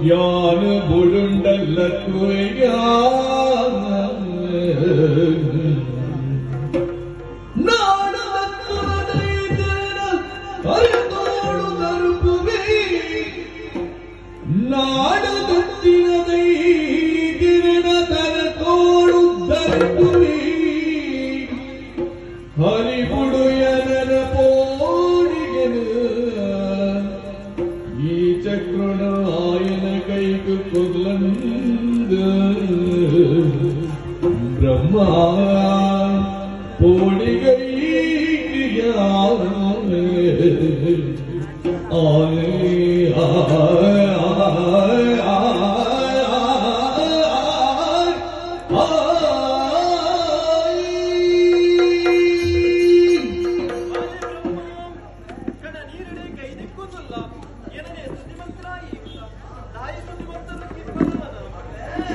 ஞான புழுண்டல்ல நாடு தத்தினதை திரண தரத்தோடு தரப்புவே ಹರಿಬುಡುಯನರ ಪೋಡಿಗೆನು ಈ ಚಕ್ರನ ಆಯನ ಕೈಕು ಕೊಲ್ಲಂದ ಬ್ರಹ್ಮ ಪೋಡಿಗೈ ಆನೆ